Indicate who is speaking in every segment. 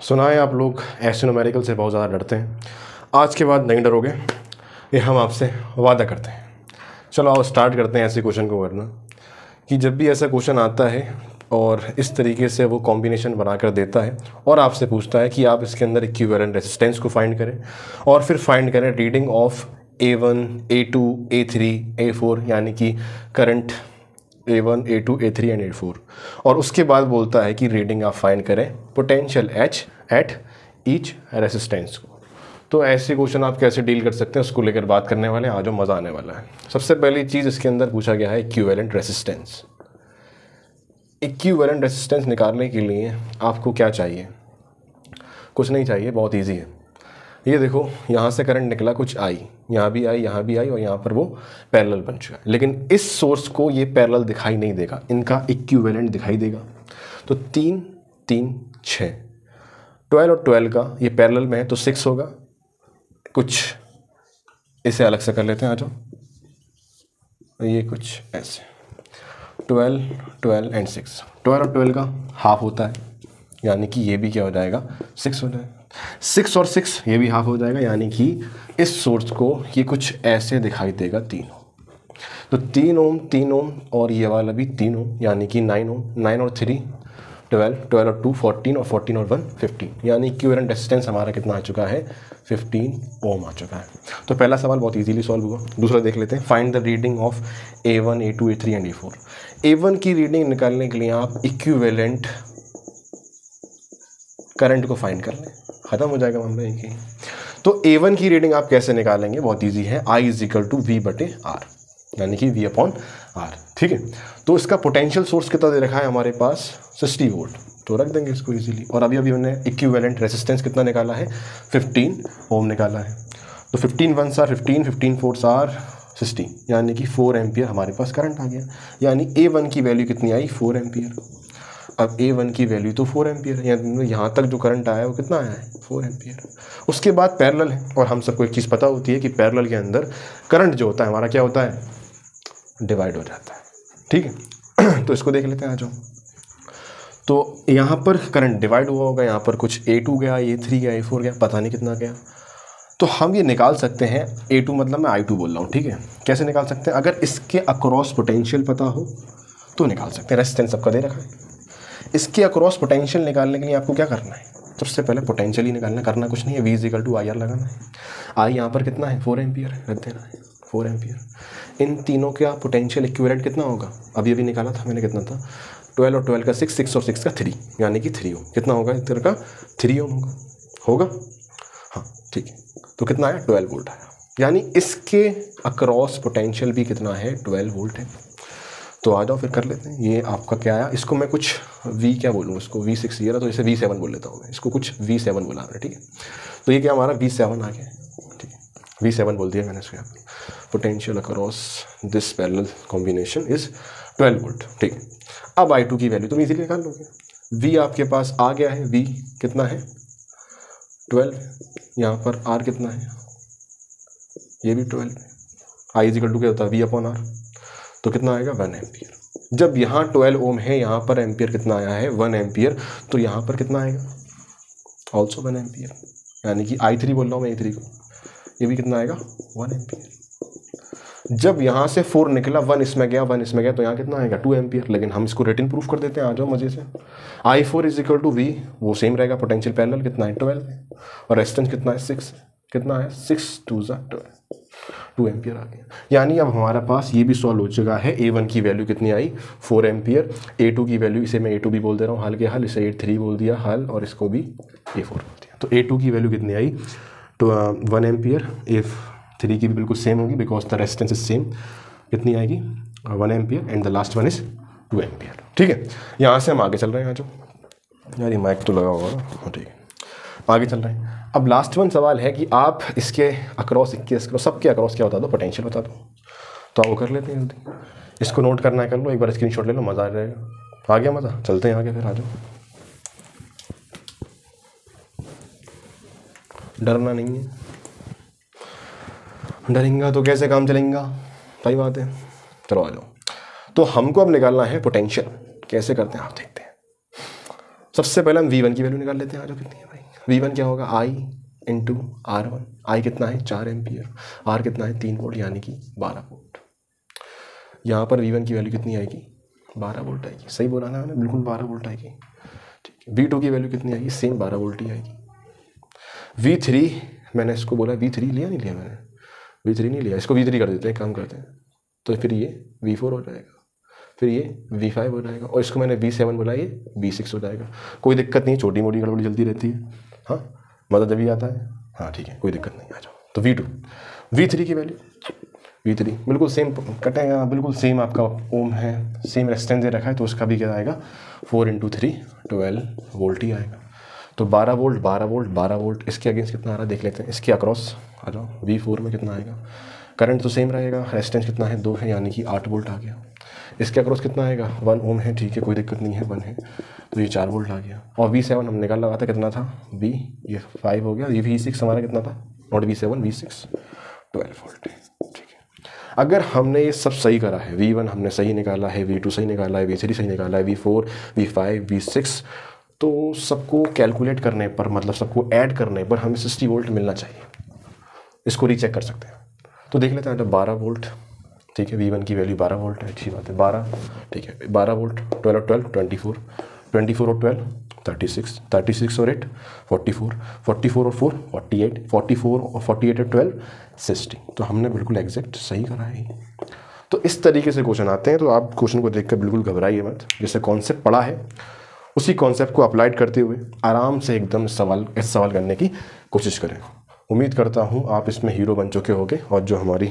Speaker 1: सुना है आप लोग ऐसे न्यूमेरिकल से बहुत ज़्यादा डरते हैं। आज के बाद नहीं डरोगे, ये हम आपसे वादा करते हैं। चलो आओ स्टार्ट करते हैं ऐसे क्वेश्चन को करना कि जब भी ऐसा क्वेश्चन आता है और इस तरीके से वो कॉम्बिनेशन बनाकर देता है और आपसे पूछता है कि आप इसके अंदर इक्विवेलेंट रेजिस्टेंस को फाइंड करें और फिर फाइंड करें reading of A1, A2, A3, A4 यानी कि current A1, A2, A3 and A4, और उसके बाद बोलता है कि रीडिंग आप फाइंड करें potential H at each resistance को। तो ऐसे क्वेश्चन आप कैसे डील कर सकते हैं उसको लेकर बात करने वाले हैं। आज जो मज़ा आने वाला है। सबसे पहली चीज़ इसके अंदर पूछा गया है इक्विवेलेंट रेजिस्टेंस। इक्विवेलेंट रेजिस्टेंस निकालने के लिए आपको क्या चाहिए? कुछ नहीं चाहिए, बहुत ईजी है। ये देखो, यहाँ से करंट निकला, कुछ आई, यहाँ भी आई, यहाँ भी आई और यहाँ पर वो पैरेलल बन चुका है। लेकिन इस सोर्स को ये पैरेलल दिखाई नहीं देगा, इनका इक्विवेलेंट दिखाई देगा। तो 3, 3, 6, 12 और 12 का ये पैरेलल में है तो 6 होगा। कुछ इसे अलग से कर लेते हैं, आ जाओ। ये कुछ ऐसे 12, 12 एंड 6, 12 और 12 का हाफ होता है, यानी कि ये भी क्या हो जाएगा, 6 हो जाएगा। 6 और 6 ये भी हाफ हो जाएगा, यानी कि इस सोर्स को ये कुछ ऐसे दिखाई देगा 3 ओम। तो 3 ओम, 3 ओम और ये वाला भी 3 ओम, यानी कि 9 ओम। 9 और 3 12, 12 और 2 14 और 14 और 1 15, यानी इक्विवेलेंट रेजिस्टेंस हमारा कितना आ चुका है, 15 ओम आ चुका है। तो पहला सवाल बहुत इजीली सॉल्व हुआ। दूसरा देख लेते हैं, find the reading of A1, A2, A3 and A4। A1 की रीडिंग निकालने के लिए आप इक्विवेलेंट करंट को फाइंड कर लें, ख़त्म हो जाएगा मामला एक ही। तो A1 की रीडिंग आप कैसे निकालेंगे, बहुत इजी है। I = V/R, यानी कि V/R, ठीक है। तो इसका पोटेंशियल सोर्स कितना दे रखा है हमारे पास, 60 वोल्ट, तो रख देंगे इसको इजीली। और अभी हमने इक्विवेलेंट रेजिस्टेंस कितना निकाला है, 15 ओम निकाला है। तो 15 1s are 15, 15 4s are 60, यानी कि 4 एम्पियर हमारे पास करंट आ गया। यानी A1 की वैल्यू कितनी आई, 4 एम्पियर। अब A1 की वैल्यू तो 4 एम्पियर है, यानी यहाँ तक जो करंट आया है वो कितना आया है, 4 एम्पियर। उसके बाद पैरेलल है, और हम सबको एक चीज़ पता होती है कि पैरेलल के अंदर करंट जो होता है हमारा क्या होता है, डिवाइड हो जाता है, ठीक है। तो इसको देख लेते हैं, आ जाओ। तो यहाँ पर करंट डिवाइड हुआ होगा, यहाँ पर कुछ A2 गया, A3 गया, A4 गया, पता नहीं कितना गया। तो हम ये निकाल सकते हैं, A2 मतलब मैं I2 बोल रहा हूँ, ठीक है। कैसे निकाल सकते हैं, अगर इसके अक्रॉस पोटेंशियल पता हो तो निकाल सकते हैं। रेजिस्टेंस सबका दे रखा है। इसके अक्रॉस पोटेंशियल निकालने के लिए आपको क्या करना है, सबसे पहले पोटेंशियल ही निकालना, करना कुछ नहीं है। V = IR लगाना है। I यहाँ पर कितना है, 4 एम्पियर, रख देना है 4 एम्पियर। इन तीनों का पोटेंशियल इक्विवेलेंट कितना होगा, अभी अभी निकाला था मैंने, कितना था, 12 और 12 का 6, 6 और 6 का 3, यानी कि 3 ओम। कितना होगा इस तरह का, 3 ओम होगा, हाँ ठीक है। तो कितना आया, 12 वोल्ट आया, यानी इसके अक्रॉस पोटेंशियल भी कितना है, 12 वोल्ट है। तो आ जाओ फिर कर लेते हैं। ये आपका क्या आया, इसको मैं कुछ V क्या बोलूँ, इसको V6 ये रहा, तो इसे V7 बोल लेता हूँ मैं, इसको कुछ V7 बोला मैंने, ठीक है। तो ये क्या हमारा V7 आ गया, ठीक है, V7 बोल दिया मैंने इसको। यहाँ potential across this parallel combination is 12 volt, ठीक है। अब I2 की वैल्यू तुम इजीली निकाल लोगे। V आपके पास आ गया है, V कितना है, 12, यहाँ पर R कितना है, ये भी 12 है। I = क्या होता है, V/R, तो कितना आएगा, 1 एम्पियर। जब यहाँ 12 ओम है, यहाँ पर एम्पियर कितना आया है, 1 एम्पियर, तो यहाँ पर कितना आएगा, ऑल्सो 1 एम्पियर, यानी कि I3 बोल रहा हूँ मैं, A3 को, ये भी कितना आएगा, 1 एम्पियर। जब यहाँ से 4 निकला, 1 इसमें गया, 1 इसमें गया, तो यहाँ कितना आएगा, 2 एम्पियर। लेकिन हम इसको रिटर्न प्रूफ कर देते हैं, आ जाओ मजे से। I4 = V, वो सेम रहेगा, पोटेंशियल पैरेलल कितना है, 12 है, और रेजिस्टेंस कितना है, 6, कितना है, 6 2s are 12, 2 एम्पियर आ गया। यानी अब हमारा पास ये भी सॉल्व हो चुका है। A1 की वैल्यू कितनी आई, 4 एम्पियर। A2 की वैल्यू, इसे मैं A2 भी बोल दे रहा हूँ, हल के हल, इसे A3 बोल दिया हल, और इसको भी A4 बोल दिया। तो A2 की वैल्यू कितनी आई, तो 1 एम्पियर। A3 की भी बिल्कुल सेम होगी, because the resistance is same. कितनी आएगी, 1 ampere, and the last one is 2 ampere, ठीक है। यहाँ से हम आगे चल रहे हैं, जो यार ये माइक तो लगा होगा ना, हाँ ठीक है, आगे चल रहे हैं। अब लास्ट वन सवाल है कि आप इसके अक्रॉस, सबके अक्रॉस क्या बता दो, पोटेंशियल बता दो। तो आप वो कर लेते हैं जल्दी, इसको नोट करना है कर लो, एक बार स्क्रीनशॉट ले लो, मज़ा आ जाएगा। आ गया मज़ा, चलते हैं आगे फिर, आ जाओ। डरना नहीं है, डरेंगा तो कैसे काम चलेगा, सही बात है। चलो आ जाओ। तो हमको अब निकालना है पोटेंशियल, कैसे करते हैं आप देखते हैं। सबसे पहले हम V1 की वैल्यू निकाल लेते हैं। आ जाओ, कितनी है भाई? V1 क्या होगा? I into R1। I कितना है? 4 एम्पियर। R कितना है? 3 वोल्ट, यानी कि 12 वोल्ट। यहाँ पर V1 की वैल्यू कितनी आएगी? 12 वोल्ट आएगी। सही बोला ना मैंने? बिल्कुल 12 वोल्ट आएगी। ठीक है। V2 की वैल्यू कितनी आएगी? सेम 12 वोल्ट ही आएगी। V3 मैंने इसको बोला, V3 लिया नहीं लिया मैंने? V3 नहीं लिया, इसको V3 कर देते हैं, काम करते हैं। तो फिर ये V4 हो जाएगा, फिर ये V5 हो जाएगा, और इसको मैंने V7 बोला, ये V6 हो जाएगा। कोई दिक्कत नहीं, छोटी मोटी गड़बड़ी जल्दी रहती है। हाँ, मजा जब भी आता है। हाँ ठीक है, कोई दिक्कत नहीं, आ जाओ। तो V2, V3 की वैल्यू, V3 बिल्कुल सेम कटेगा, बिल्कुल सेम आपका ओम है, सेम रेजिस्टेंस दे रखा है, तो उसका भी क्या आएगा? 4 × 3 12 वोल्ट ही आएगा। तो 12 वोल्ट 12 वोल्ट 12 वोल्ट, इसके अगेंस्ट कितना आ रहा है देख लेते हैं। इसके अक्रॉस आ जाओ, V4 में कितना आएगा? करंट तो सेम रहेगा, रेजिस्टेंस कितना है? 2 है, यानी कि 8 वोल्ट आ गया। इसके अक्रॉस कितना आएगा? 1 ओम है, ठीक है, कोई दिक्कत नहीं है, 1 है, तो ये 4 वोल्ट आ गया। और V7 हम निकाल लगा था, कितना था? V, ये 5 हो गया। ये V6 हमारा कितना था? नॉट V7, V6 12 वोल्ट है। ठीक है, अगर हमने ये सब सही करा है, V1 हमने सही निकाला है, V2 सही निकाला है, V3 सही निकाला है, V4, V5, V6, तो सबको कैलकुलेट करने पर, मतलब सबको ऐड करने पर हमें 60 वोल्ट मिलना चाहिए। इसको रीचेक कर सकते हैं। तो देख लेते हैं। तो 12 वोल्ट, ठीक है, V1 की वैल्यू 12 वोल्ट है, अच्छी बात है, 12, ठीक है, 12 वोल्ट, 12 और 12 24, 24 और 12 36, 36 और 8 44, 44 और 4 48, 44 और 48 और 12 60। तो हमने बिल्कुल एग्जैक्ट सही करा है। तो इस तरीके से क्वेश्चन आते हैं। तो आप क्वेश्चन को देखकर बिल्कुल घबराइए मत, जैसे कॉन्सेप्ट पढ़ा है उसी कॉन्सेप्ट को अप्लाइड करते हुए आराम से एकदम इस सवाल करने की कोशिश करें। उम्मीद करता हूँ आप इसमें हीरो बन चुके होंगे, और जो हमारी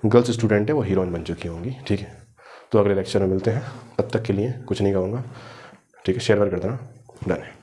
Speaker 1: गर्ल्स स्टूडेंट है वो हीरोइन बन चुकी होंगी। ठीक है, तो अगले लेक्चर में मिलते हैं, तब तक के लिए कुछ नहीं कहूँगा। ठीक है, शेयर कर देना, डन है।